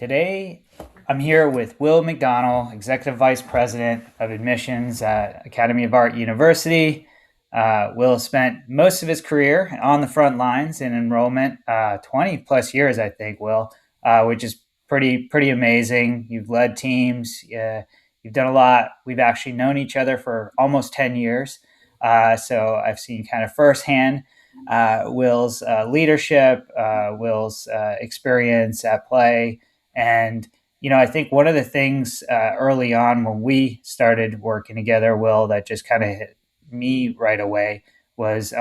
Today, I'm here with Will McDonald, Executive Vice President of Admissions at Academy of Art University. Will spent most of his career on the front lines in enrollment, 20 plus years, I think, Will, which is pretty amazing. You've led teams, you've done a lot. We've actually known each other for almost 10 years. So I've seen kind of firsthand Will's leadership, Will's experience at play. And, I think one of the things early on when we started working together, Will, that just kind of hit me right away was,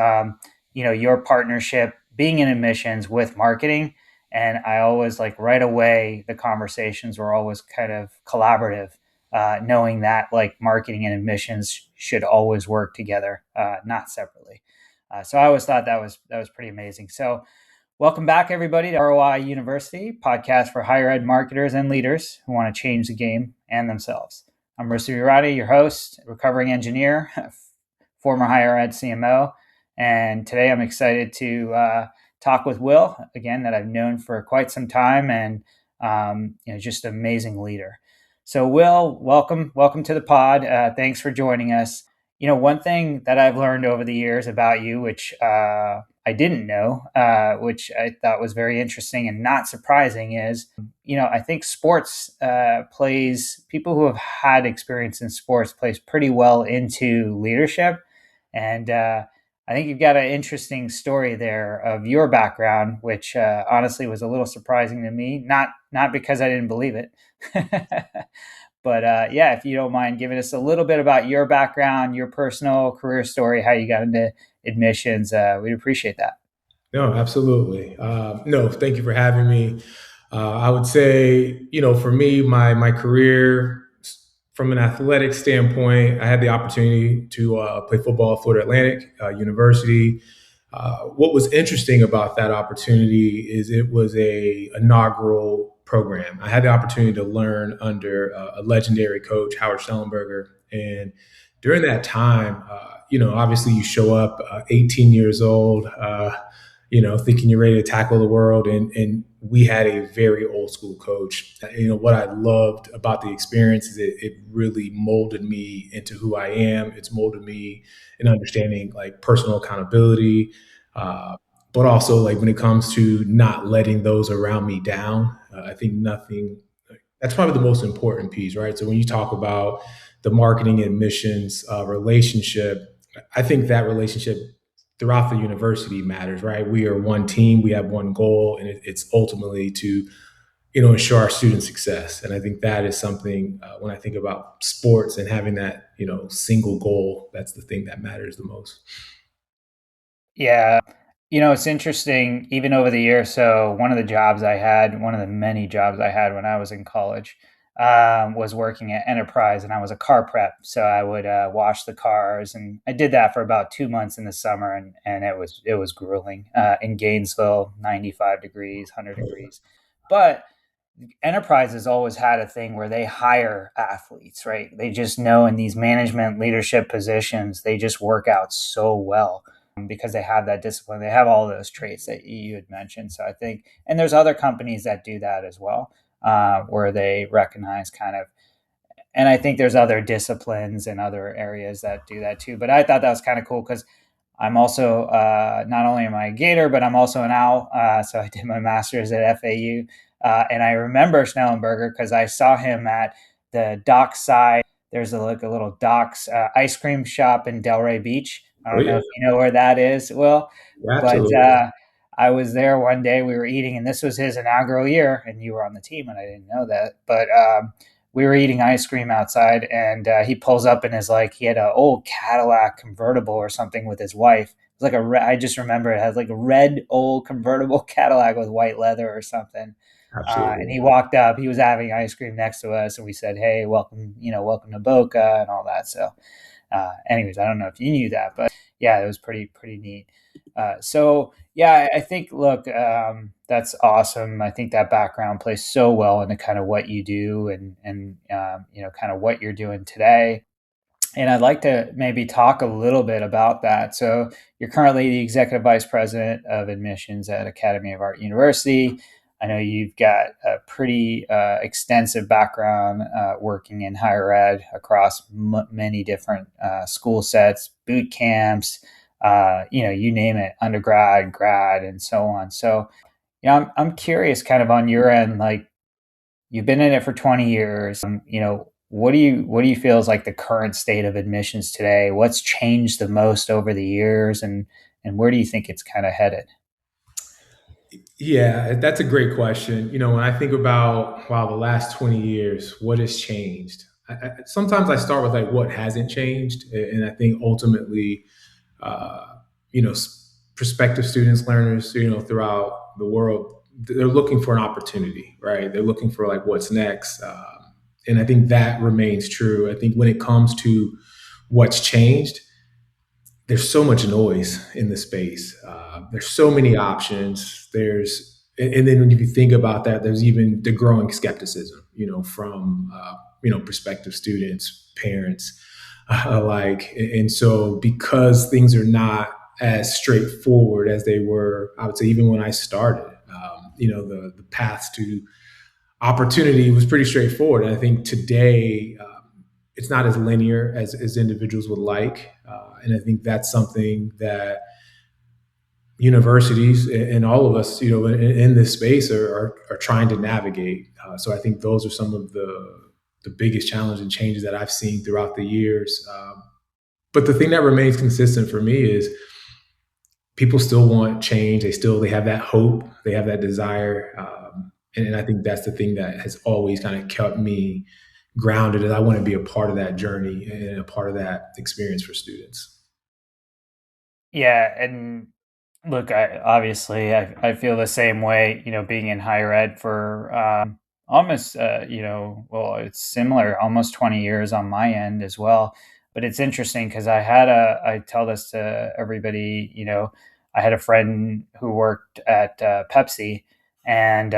your partnership being in admissions with marketing. And I always like right away, the conversations were always kind of collaborative, knowing that like marketing and admissions should always work together, not separately. So I always thought that was pretty amazing. So welcome back, everybody, to ROI University, podcast for higher ed marketers and leaders who want to change the game and themselves. I'm Rustam Irani, your host, recovering engineer, former higher ed CMO, and today I'm excited to talk with Will, again, that I've known for quite some time, and just an amazing leader. So, Will, welcome to the pod. Thanks for joining us. One thing that I've learned over the years about you, which I didn't know, which I thought was very interesting and not surprising, is, I think sports people who have had experience in sports plays pretty well into leadership. And I think you've got an interesting story there of your background, which honestly was a little surprising to me, not because I didn't believe it. But if you don't mind giving us a little bit about your background, your personal career story, how you got into admissions, we'd appreciate that. No, absolutely. No, thank you for having me. I would say, for me, my career from an athletic standpoint, I had the opportunity to play football at Florida Atlantic University. What was interesting about that opportunity is it was a inaugural program. I had the opportunity to learn under a legendary coach, Howard Schnellenberger, and during that time, obviously you show up 18 years old, thinking you're ready to tackle the world. And we had a very old school coach. What I loved about the experience is it really molded me into who I am. It's molded me in understanding like personal accountability, but also like when it comes to not letting those around me down. I think that's probably the most important piece, right? So when you talk about the marketing and missions relationship, I think that relationship throughout the university matters, right? We are one team, we have one goal, and it's ultimately to ensure our student success. And I think that is something when I think about sports and having that single goal, that's the thing that matters the most. Yeah. It's interesting, even over the years. So, one of the many jobs I had when I was in college, was working at Enterprise, and I was a car prep. So, I would wash the cars, and I did that for about 2 months in the summer, and it was grueling in Gainesville, 95 degrees, 100 degrees. But Enterprise has always had a thing where they hire athletes, right? They just know in these management leadership positions, they just work out so well because they have that discipline. They have all those traits that you had mentioned. So I think, and there's other companies that do that as well, where they recognize kind of, and I think there's other disciplines and other areas that do that too. But I thought that was kind of cool because I'm also, not only am I a Gator, but I'm also an Owl. So I did my master's at FAU. And I remember Schnellenberger because I saw him at the dockside. There's like a little docks ice cream shop in Delray Beach. I Oh don't know yeah, if you know where that is, Will, but absolutely. I was there one day. We were eating, and this was his inaugural year, and you were on the team, and I didn't know that. But we were eating ice cream outside, and he pulls up in his he had an old Cadillac convertible or something with his wife. It was like I just remember it had like a red old convertible Cadillac with white leather or something. And Absolutely. he walked up. He was having ice cream next to us, and we said, "Hey, welcome to Boca," and all that. So, anyways, I don't know if you knew that, but yeah, it was pretty neat. So yeah, I think look, that's awesome. I think that background plays so well into kind of what you do and kind of what you're doing today. And I'd like to maybe talk a little bit about that. So you're currently the executive vice president of admissions at Academy of Art University. I know you've got a pretty extensive background working in higher ed across many different school sets, boot camps, you name it, undergrad, grad, and so on. So, I'm curious, kind of on your end, like you've been in it for 20 years. What do you feel is like the current state of admissions today? What's changed the most over the years, and where do you think it's kind of headed? Yeah, that's a great question. When I think about, wow, the last 20 years, what has changed? Sometimes I start with like what hasn't changed. And I think ultimately, uh, prospective students, learners, throughout the world, they're looking for an opportunity, right? They're looking for like what's next. And I think that remains true. I think when it comes to what's changed, there's so much noise in the space. There's so many options. And then when you think about that, there's even the growing skepticism, from prospective students, parents alike. And so, because things are not as straightforward as they were, I would say, even when I started, the path to opportunity was pretty straightforward. And I think today, it's not as linear as individuals would like. And I think that's something that universities and all of us, in this space are trying to navigate. So I think those are some of the biggest challenges and changes that I've seen throughout the years. But the thing that remains consistent for me is people still want change. They have that hope. They have that desire. And I think that's the thing that has always kind of kept me grounded, and I want to be a part of that journey and a part of that experience for students. Yeah, and look, I feel the same way. Being in higher ed for almost well, it's similar, almost 20 years on my end as well. But it's interesting because I tell this to everybody. I had a friend who worked at Pepsi, and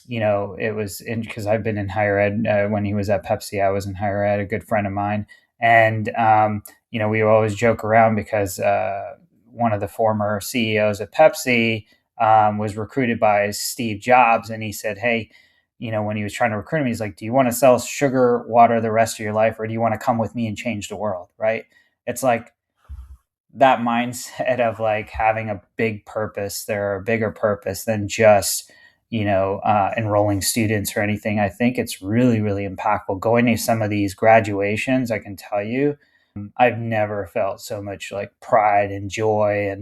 it was because I've been in higher ed when he was at Pepsi. I was in higher ed. A good friend of mine, and we always joke around because one of the former CEOs of Pepsi was recruited by Steve Jobs, and he said, "Hey, when he was trying to recruit him, he's like, do you want to sell sugar water the rest of your life, or do you want to come with me and change the world?" Right? It's like that mindset of like having a big purpose, there a bigger purpose than just enrolling students or anything. I think it's really, really impactful going to some of these graduations. I can tell you, I've never felt so much like pride and joy,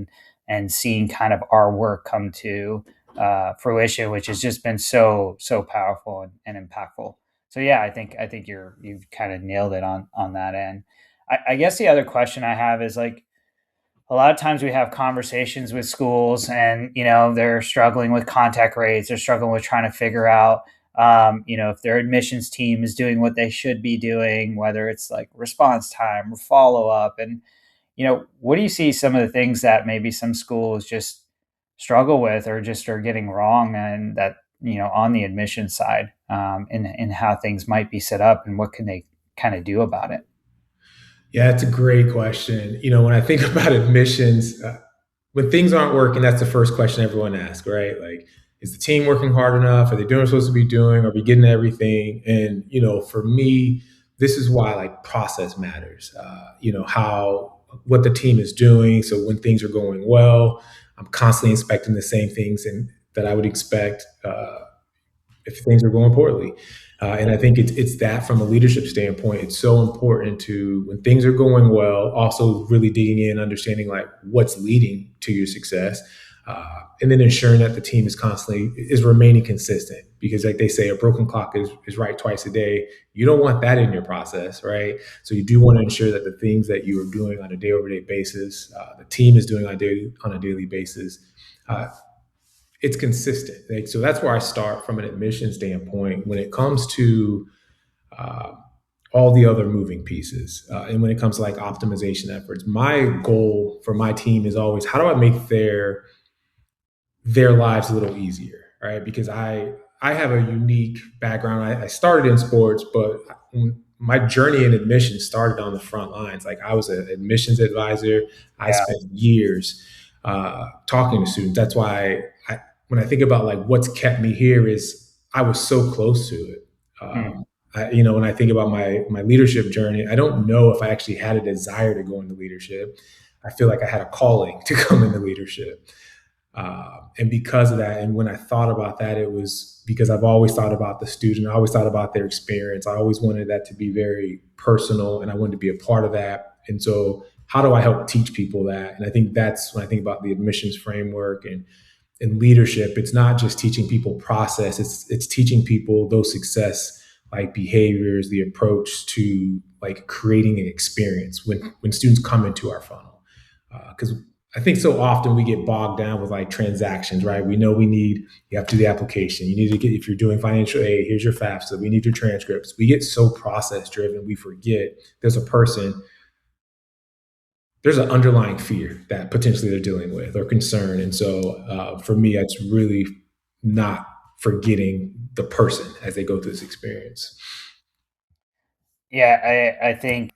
and seeing kind of our work come to fruition, which has just been so powerful and impactful. So yeah, I think you've kind of nailed it on that end. I guess the other question I have is like, a lot of times we have conversations with schools, and they're struggling with contact rates, they're struggling with trying to figure out if their admissions team is doing what they should be doing, whether it's like response time or follow up. And what do you see some of the things that maybe some schools just struggle with, or just are getting wrong, and that on the admission side, in how things might be set up, and what can they kind of do about it? Yeah, that's a great question. When I think about admissions, when things aren't working, that's the first question everyone asks, right? Like, is the team working hard enough? Are they doing what they're supposed to be doing? Are we getting everything? And for me, this is why like process matters. How what the team is doing. So when things are going well, I'm constantly inspecting the same things and that I would expect if things are going poorly. And I think it's that from a leadership standpoint, it's so important to, when things are going well, also really digging in, understanding like what's leading to your success, and then ensuring that the team is remaining consistent. Because like they say, a broken clock is right twice a day. You don't want that in your process, right? So you do want to ensure that the things that you are doing on a day over day basis, the team is doing on a daily basis. Uh, it's consistent. Like, so that's where I start from an admission standpoint when it comes to uh, all the other moving pieces. And when it comes to like optimization efforts, my goal for my team is always, how do I make their lives a little easier, right? Because I have a unique background. I started in sports, but my journey in admissions started on the front lines. Like, I was an admissions advisor. I Yeah. spent years talking to students. That's why when I think about like what's kept me here is I was so close to it. Mm. When I think about my leadership journey, I don't know if I actually had a desire to go into leadership. I feel like I had a calling to come into leadership. And because of that, and when I thought about that, it was because I've always thought about the student. I always thought about their experience. I always wanted that to be very personal, and I wanted to be a part of that. And so, how do I help teach people that? And I think that's when I think about the admissions framework and leadership. It's not just teaching people process. It's teaching people those success like behaviors, the approach to like creating an experience when students come into our funnel. Because I think so often we get bogged down with like transactions, right? We know you have to do the application. You need to get, if you're doing financial aid, here's your FAFSA. We need your transcripts. We get so process driven, we forget there's a person, there's an underlying fear that potentially they're dealing with or concern. And so for me, it's really not forgetting the person as they go through this experience. Yeah, I think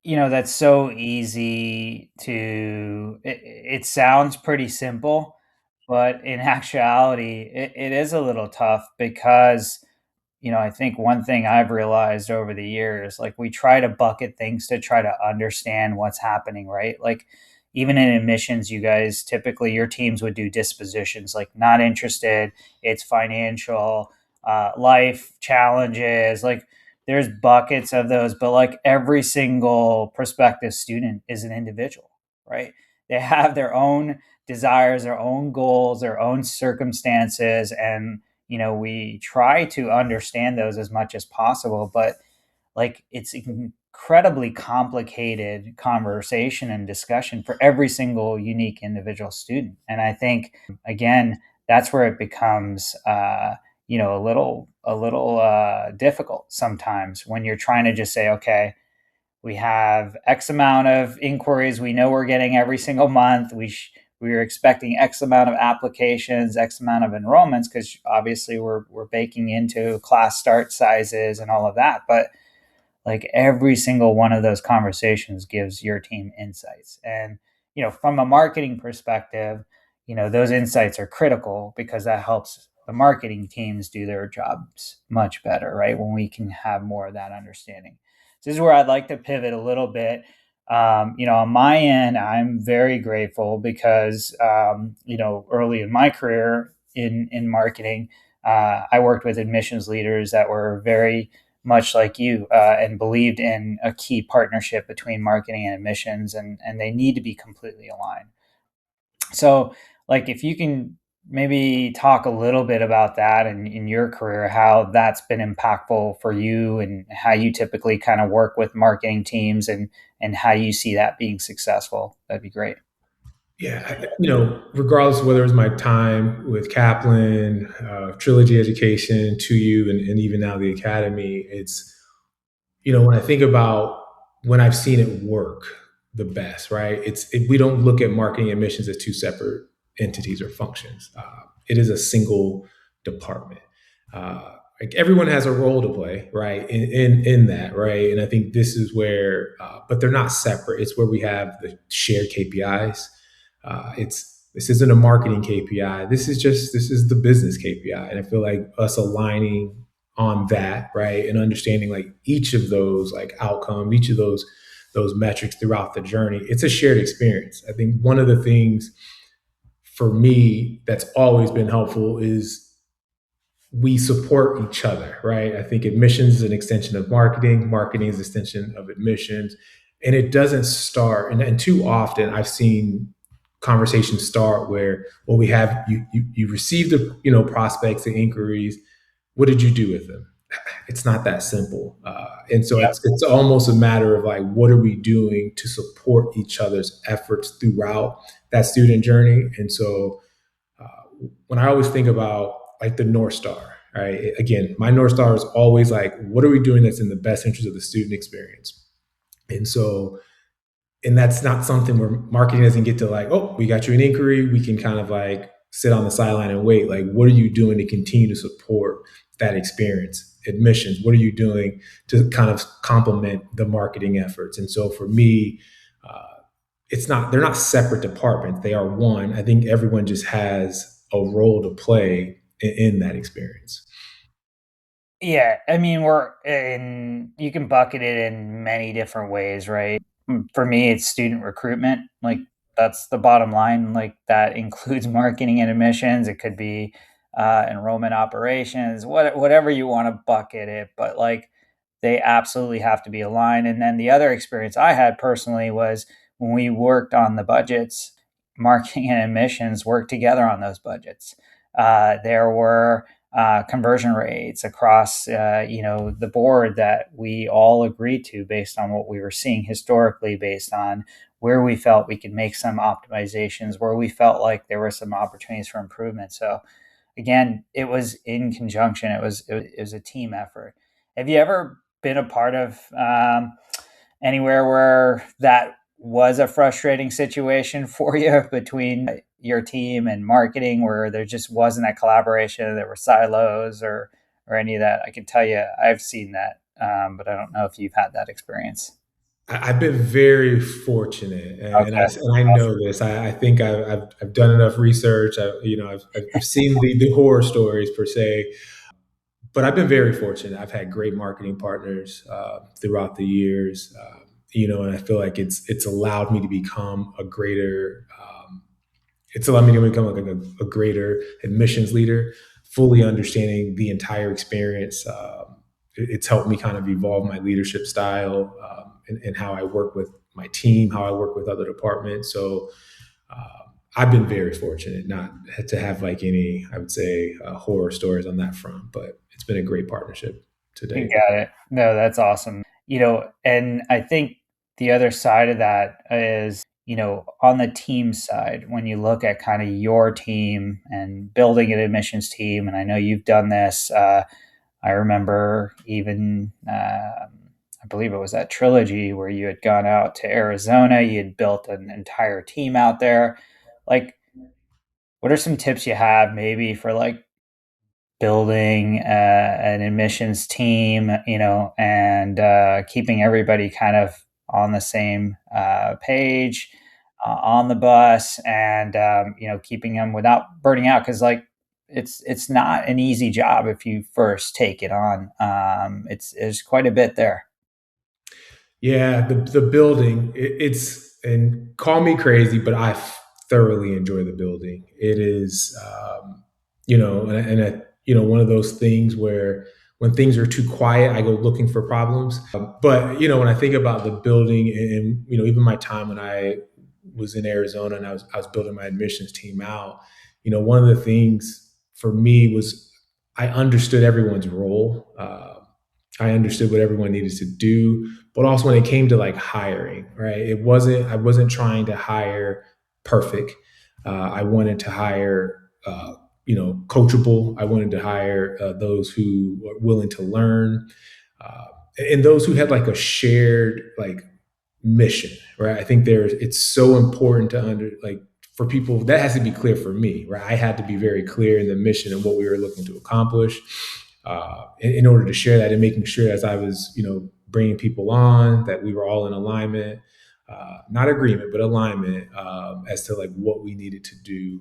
that's so easy to. It sounds pretty simple, but in actuality, it is a little tough because I think one thing I've realized over the years, like we try to bucket things to try to understand what's happening, right? Like even in admissions, you guys typically your teams would do dispositions, like not interested, it's financial, life challenges, like there's buckets of those, but like every single prospective student is an individual, right? They have their own desires, their own goals, their own circumstances, and we try to understand those as much as possible, but like it's incredibly complicated conversation and discussion for every single unique individual student. And I think again, that's where it becomes a little difficult sometimes when you're trying to just say, okay, we have X amount of inquiries we know we're getting every single month. We are expecting X amount of applications, X amount of enrollments, because obviously we're baking into class start sizes and all of that. But like every single one of those conversations gives your team insights. And from a marketing perspective, those insights are critical because that helps the marketing teams do their jobs much better, right? When we can have more of that understanding. So this is where I'd like to pivot a little bit. On my end, I'm very grateful because early in my career in marketing, I worked with admissions leaders that were very much like you, and believed in a key partnership between marketing and admissions, and they need to be completely aligned. So, like, if you can maybe talk a little bit about that and in your career, how that's been impactful for you and how you typically kind of work with marketing teams and how you see that being successful, that'd be great. Yeah, regardless of whether it's my time with Kaplan, Trilogy Education, to you, and even now the Academy, it's when I think about when I've seen it work the best, right? We don't look at marketing admissions as two separate entities or functions. It is a single department. Like everyone has a role to play, right? In that, right? And I think this is where, but they're not separate. It's where we have the shared KPIs. This isn't a marketing KPI. This is the business KPI, and I feel like us aligning on that, right, and understanding like each of those like outcomes, each of those metrics throughout the journey. It's a shared experience. I think one of the things for me that's always been helpful is we support each other, right? I think admissions is an extension of marketing. Marketing is an extension of admissions. And it doesn't start, and too often I've seen conversations start where, well, we have you receive the prospects and inquiries. What did you do with them? It's not that simple, and so Yep. it's almost a matter of like, what are we doing to support each other's efforts throughout that student journey? And so when I always think about like the North Star, right? Again, my North Star is always like, what are we doing that's in the best interest of the student experience? And so, and that's not something where marketing doesn't get to like, oh, we got you an inquiry. We can kind of like sit on the sideline and wait. Like, what are you doing to continue to support that experience? Admissions, what are you doing to kind of complement the marketing efforts? And so for me, they're not separate departments. They are one. I think everyone just has a role to play in that experience. Yeah, I mean, you can bucket it in many different ways, right? For me, it's student recruitment. Like, that's the bottom line. Like, that includes marketing and admissions. It could be enrollment operations, whatever you want to bucket it. But like, they absolutely have to be aligned. And then the other experience I had personally was when we worked on the budgets, marketing and admissions worked together on those budgets. There were conversion rates across the board that we all agreed to based on what we were seeing historically, based on where we felt we could make some optimizations, where we felt like there were some opportunities for improvement. So again, it was in conjunction. It was a team effort. Have you ever been a part of anywhere where that was a frustrating situation for you between your team and marketing, where there just wasn't that collaboration, there were silos or any of that? I can tell you I've seen that, but I don't know if you've had that experience. I've been very fortunate, Okay. and I know this. I think I've done enough research. I've seen the horror stories per se, but I've been very fortunate. I've had great marketing partners throughout the years, and I feel like it's allowed me to become a greater. It's allowed me to become like a greater admissions leader, fully understanding the entire experience. It's helped me kind of evolve my leadership style, and how I work with my team, how I work with other departments. So I've been very fortunate not to have like any, I would say, horror stories on that front, but it's been a great partnership to You date. got it. No, that's awesome. And I think the other side of that is, on the team side, when you look at kind of your team and building an admissions team, and I know you've done this. I remember even, I believe it was that trilogy where you had gone out to Arizona, you had built an entire team out there. Like, what are some tips you have maybe for like building an admissions team, and keeping everybody kind of on the same page, on the bus, and keeping them without burning out? Because like it's not an easy job if you first take it on. It's quite a bit there. Yeah, the building, it's, and call me crazy, but I thoroughly enjoy the building. It is, one of those things where when things are too quiet, I go looking for problems. But when I think about the building, and even my time when I was in Arizona and I was building my admissions team out, one of the things for me was I understood everyone's role. I understood what everyone needed to do, but also when it came to like hiring, right? I wasn't trying to hire perfect. I wanted to hire, coachable. I wanted to hire those who were willing to learn, uh, and those who had like a shared like mission, right? I think it's so important to for people that has to be clear for me, right? I had to be very clear in the mission and what we were looking to accomplish, in order to share that, and making sure as I was, bringing people on, that we were all in alignment, not agreement, but alignment, as to like what we needed to do.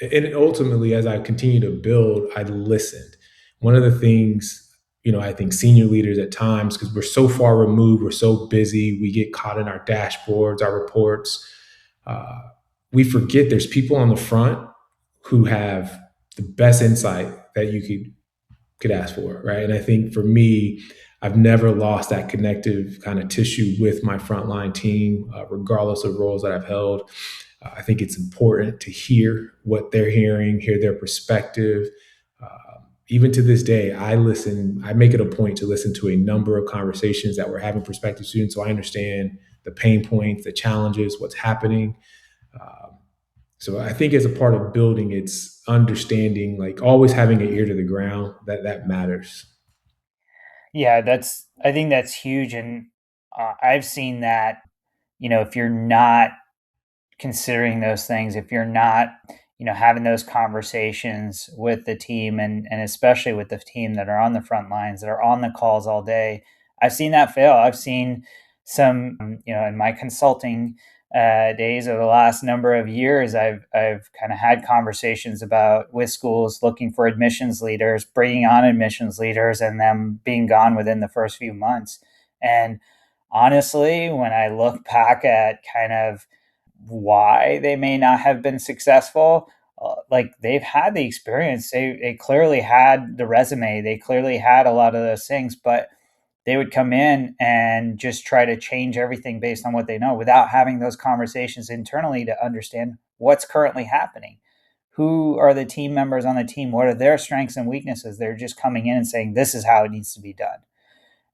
And ultimately, as I continued to build, I listened. One of the things, I think senior leaders at times, because we're so far removed, we're so busy, we get caught in our dashboards, our reports. Uh, we forget there's people on the front who have the best insight that you could ask for, right? And I think for me, I've never lost that connective kind of tissue with my frontline team, regardless of roles that I've held. I think it's important to hear what they're hearing, hear their perspective. Even to this day, I listen. I make it a point to listen to a number of conversations that we're having prospective students, so I understand the pain points, the challenges, what's happening. Um, so I think as a part of building, it's understanding, like always having an ear to the ground. That matters. Yeah, I think that's huge, and I've seen that. If you're not considering those things, if you're not having those conversations with the team, and especially with the team that are on the front lines, that are on the calls all day, I've seen that fail. I've seen some, in my consulting days or the last number of years, I've kind of had conversations about with schools looking for admissions leaders, bringing on admissions leaders, and them being gone within the first few months. And honestly, when I look back at kind of why they may not have been successful, like they've had the experience, they clearly had the resume, they clearly had a lot of those things, but they would come in and just try to change everything based on what they know without having those conversations internally to understand what's currently happening. Who are the team members on the team? What are their strengths and weaknesses? They're just coming in and saying, this is how it needs to be done.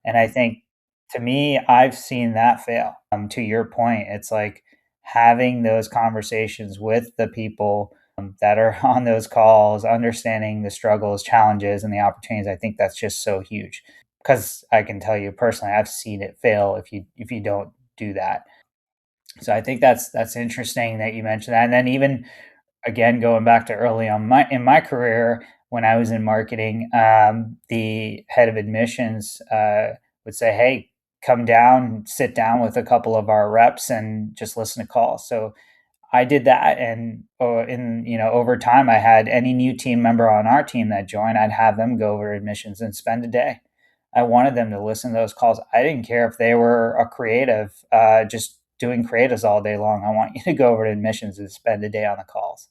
And I think to me, I've seen that fail. To your point, it's like having those conversations with the people that are on those calls, understanding the struggles, challenges, and the opportunities. I think that's just so huge because I can tell you personally, I've seen it fail if you don't do that. So I think that's interesting that you mentioned that. And then even again, going back to early on in my career when I was in marketing, the head of admissions would say, "Hey, come down, sit down with a couple of our reps, and just listen to calls." So I did that, and in over time, I had any new team member on our team that joined, I'd have them go over admissions and spend a day. I wanted them to listen to those calls. I didn't care if they were a creative, just doing creatives all day long. I want you to go over to admissions and spend a day on the calls.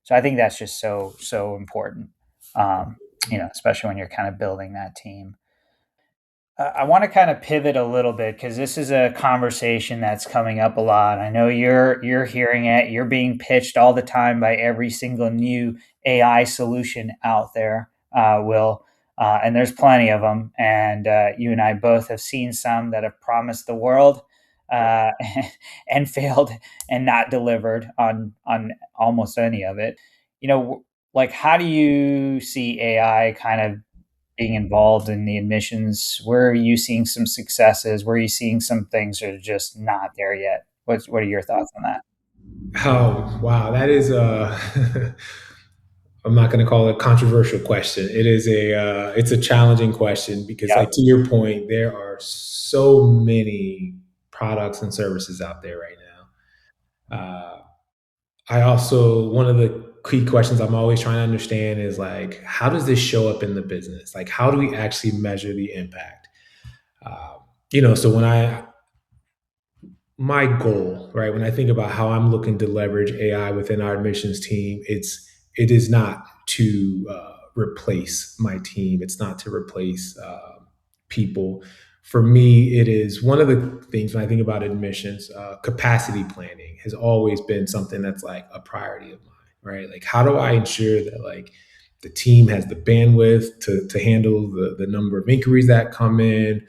So I think that's just so important, especially when you're kind of building that team. I want to kind of pivot a little bit because this is a conversation that's coming up a lot. I know you're hearing it. You're being pitched all the time by every single new AI solution out there, Will, and there's plenty of them. And you and I both have seen some that have promised the world uh, and failed and not delivered on almost any of it. You know, like how do you see AI kind of being involved in the admissions? Where are you seeing some successes? Where are you seeing some things that are just not there yet? What are your thoughts on that? Oh, wow. That is I'm not going to call it a controversial question. It's a challenging question because, Yep. like to your point, there are so many products and services out there right now. I also one of the key questions I'm always trying to understand is like, how does this show up in the business? Like, how do we actually measure the impact? Um, so when I my goal, right, when I think about how I'm looking to leverage AI within our admissions team, it is not to replace my team. It's not to replace people. For me, it is one of the things when I think about admissions, capacity planning has always been something that's like a priority of mine, right? Like, how do I ensure that like the team has the bandwidth to handle the number of inquiries that come in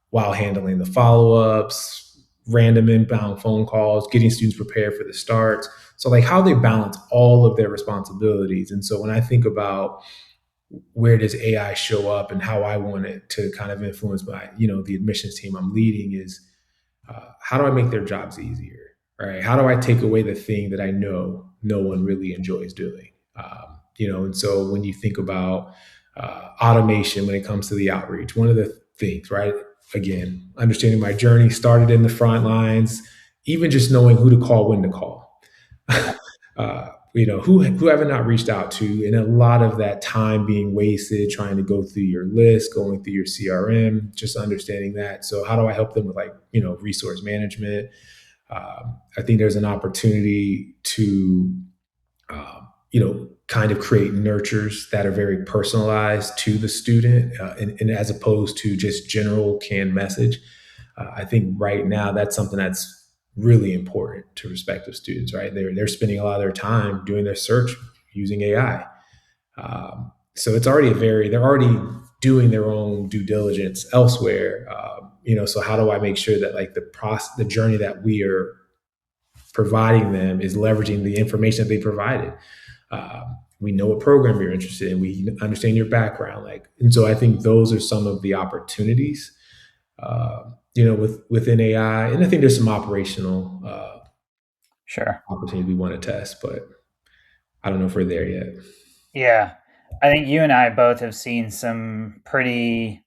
while handling the follow-ups, random inbound phone calls, getting students prepared for the starts. So like how they balance all of their responsibilities. And so when I think about where does AI show up and how I want it to kind of influence my, the admissions team I'm leading is how do I make their jobs easier? Right? How do I take away the thing that I know no one really enjoys doing? And so when you think about automation when it comes to the outreach, one of the things, right? Again, understanding my journey started in the front lines, even just knowing who to call, when to call. Yeah. Who have I not reached out to, and a lot of that time being wasted trying to go through your list, going through your CRM, just understanding that. So how do I help them with like resource management? I think there's an opportunity to kind of create nurtures that are very personalized to the student, and as opposed to just general canned message. I think right now that's something that's really important to prospective students. Right, they're spending a lot of their time doing their search using AI. So it's already they're already doing their own due diligence elsewhere. So how do I make sure that like the journey that we are providing them is leveraging the information that they provided? We know what program you're interested in. We understand your background, and so I think those are some of the opportunities, within AI. And I think there's some operational Sure. opportunities we want to test, but I don't know if we're there yet. Yeah. I think you and I both have seen some pretty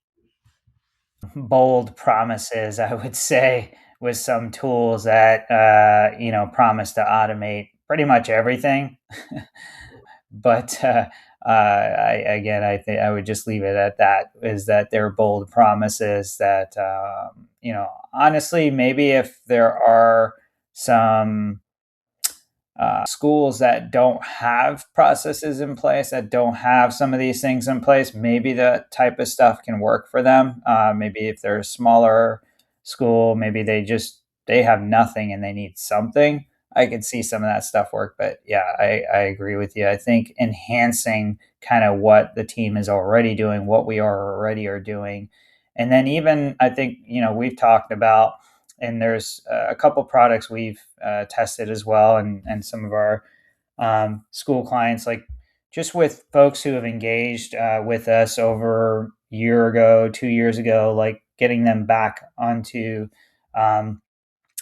bold promises, I would say, with some tools that promise to automate pretty much everything. But I think I would just leave it at that. Is that they're bold promises that honestly, maybe if there are some schools that don't have processes in place, that don't have some of these things in place, maybe that type of stuff can work for them. Maybe if they're a smaller school, maybe they have nothing and they need something. I could see some of that stuff work. But yeah, I agree with you. I think enhancing kind of what the team is already doing, what we already are doing, and then even I think we've talked about, and there's a couple products we've tested as well, and some of our school clients, like just with folks who have engaged with us over a year ago, 2 years ago, like getting them back onto,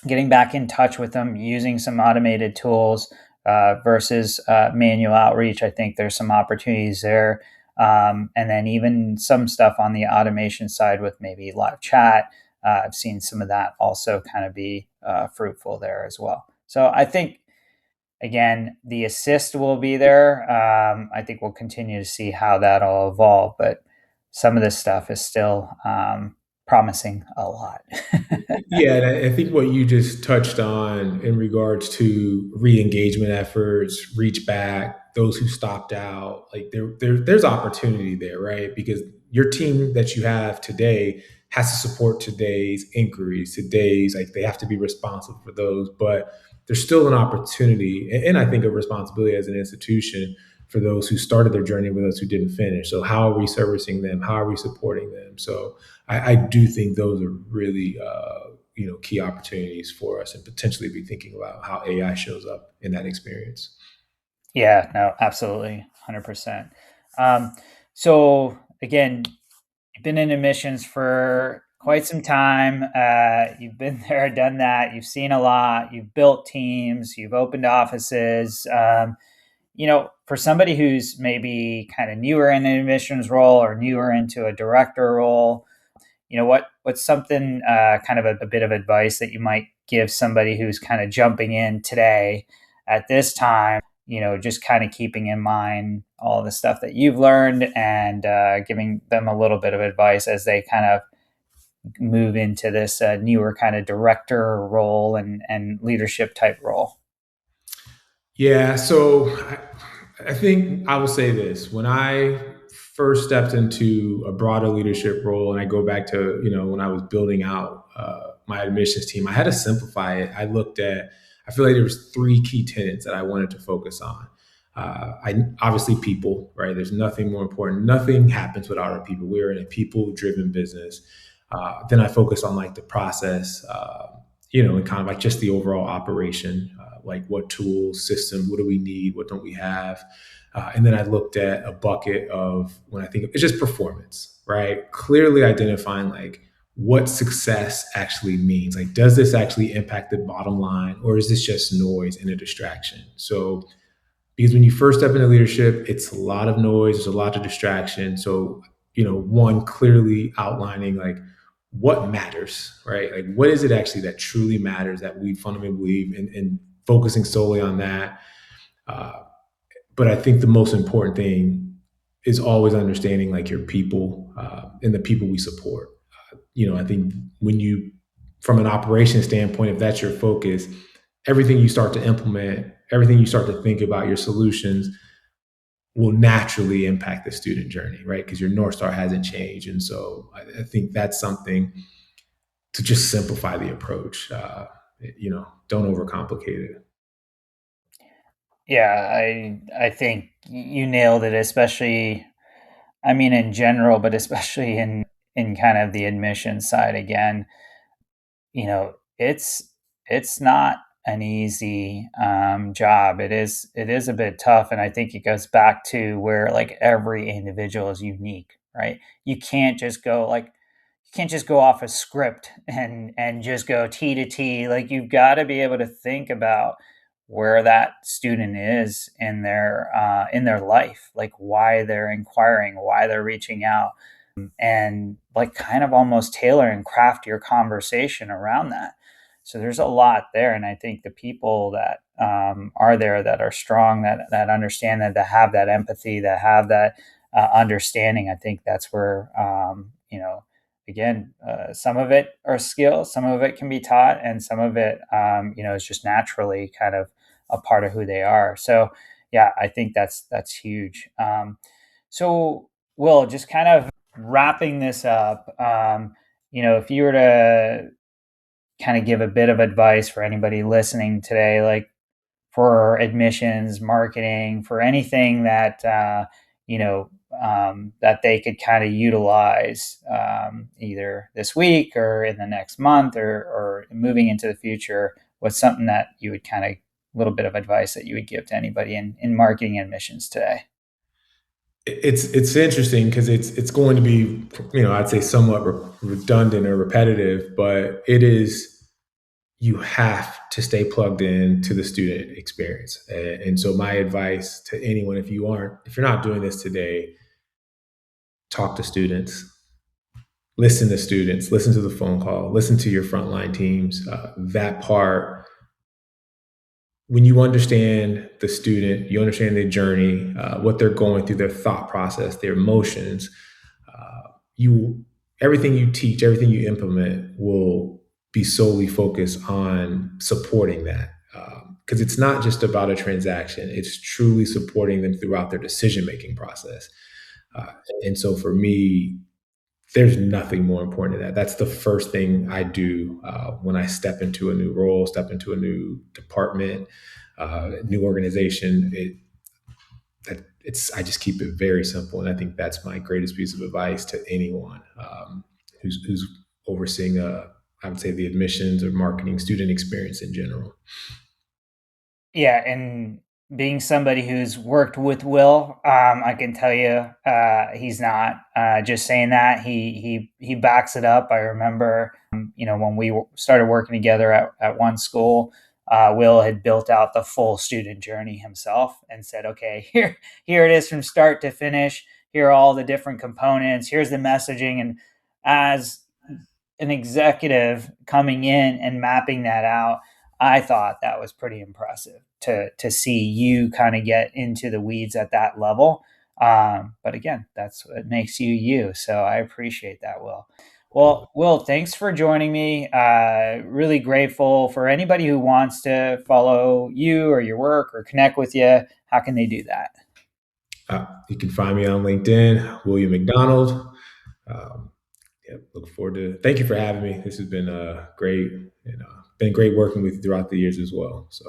getting back in touch with them using some automated tools versus manual outreach. I think there's some opportunities there. And then even some stuff on the automation side with maybe live chat. I've seen some of that also kind of be fruitful there as well. So I think, again, the assist will be there. I think we'll continue to see how that'll evolve, but some of this stuff is still promising a lot. Yeah, and I think what you just touched on in regards to re-engagement efforts, reach back, those who stopped out, like there's opportunity there, right? Because your team that you have today has to support today's inquiries, today's like they have to be responsible for those, but there's still an opportunity, and I think a responsibility as an institution for those who started their journey with us who didn't finish. So how are we servicing them? How are we supporting them? So I do think those are really key opportunities for us, and potentially be thinking about how AI shows up in that experience. Yeah, no, absolutely, 100%. Um, so again, you've been in admissions for quite some time. You've been there, done that. You've seen a lot. You've built teams. You've opened offices. For somebody who's maybe kind of newer in an admissions role or newer into a director role, what's something kind of a bit of advice that you might give somebody who's kind of jumping in today at this time, just kind of keeping in mind all the stuff that you've learned and giving them a little bit of advice as they kind of move into this newer kind of director role and leadership type role? Yeah, so I think I will say this. When I first stepped into a broader leadership role, and I go back to, when I was building out my admissions team, I had to simplify it. I feel like there was three key tenets that I wanted to focus on. Obviously people, right? There's nothing more important. Nothing happens without our people. We're in a people-driven business. Then I focus on like the process, and kind of like just the overall operation, like what tools, systems, what do we need, what don't we have, and then I looked at a bucket of when I think it's just performance, right? Clearly identifying like what success actually means. Like, does this actually impact the bottom line, or is this just noise and a distraction? So because when you first step into leadership, it's a lot of noise, there's a lot of distraction. So, one, clearly outlining like what matters, right? Like, what is it actually that truly matters that we fundamentally believe in, and focusing solely on that. Uh, but I think the most important thing is always understanding like your people and the people we support. I think when you, from an operation standpoint, if that's your focus, everything you start to implement, everything you start to think about, your solutions will naturally impact the student journey, right? Because your North Star hasn't changed. And so I think that's something to just simplify the approach. Don't overcomplicate it. Yeah, I think you nailed it, especially, I mean, in general, but especially in kind of the admission side. Again, it's not an easy job. It is a bit tough, and I think it goes back to where like every individual is unique, right? You can't just go off a script and just go T to T. Like, you've got to be able to think about where that student is in their life, like why they're inquiring, why they're reaching out, and like kind of almost tailor and craft your conversation around that. So there's a lot there, and I think the people that are there, that are strong, that understand, that have that empathy, that have that understanding. I think that's where again, some of it are skills, some of it can be taught, and some of it is just naturally kind of a part of who they are. So yeah, I think that's huge. So Will, just kind of wrapping this up, if you were to kind of give a bit of advice for anybody listening today, like for admissions, marketing, for anything that that they could kind of utilize either this week or in the next month or moving into the future, what's something that you would kind of a little bit of advice that you would give to anybody in marketing admissions today? It's interesting because it's going to be, I'd say somewhat redundant or repetitive, but it is, you have to stay plugged in to the student experience. And so my advice to anyone, if you're not doing this today, talk to students, listen to students, listen to the phone call, listen to your frontline teams. That part, when you understand the student, you understand their journey, what they're going through, their thought process, their emotions. You Everything you teach, everything you implement will be solely focused on supporting that. Because it's not just about a transaction; it's truly supporting them throughout their decision making process. Uh, and so, for me, there's nothing more important than that. That's the first thing I do when I step into a new role, step into a new department, new organization. I just keep it very simple, and I think that's my greatest piece of advice to anyone who's overseeing I would say the admissions or marketing student experience in general. Yeah, and being somebody who's worked with Will, I can tell you, he's not just saying that. He backs it up. I remember, when we started working together at one school, Will had built out the full student journey himself and said, "Okay, here it is from start to finish. Here are all the different components. Here's the messaging." And as an executive coming in and mapping that out, I thought that was pretty impressive to see you kind of get into the weeds at that level. But again, that's what makes you you. So I appreciate that, Will. Well, Will, thanks for joining me. Really grateful. For anybody who wants to follow you or your work or connect with you, how can they do that? You can find me on LinkedIn, William McDonald. Um, yeah, look forward to. Thank you for having me. This has been great, and been great working with you throughout the years as well. So.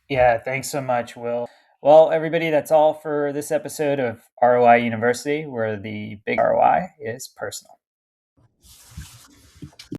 Yeah, thanks so much, Will. Well, everybody, that's all for this episode of ROI University, where the big ROI is personal.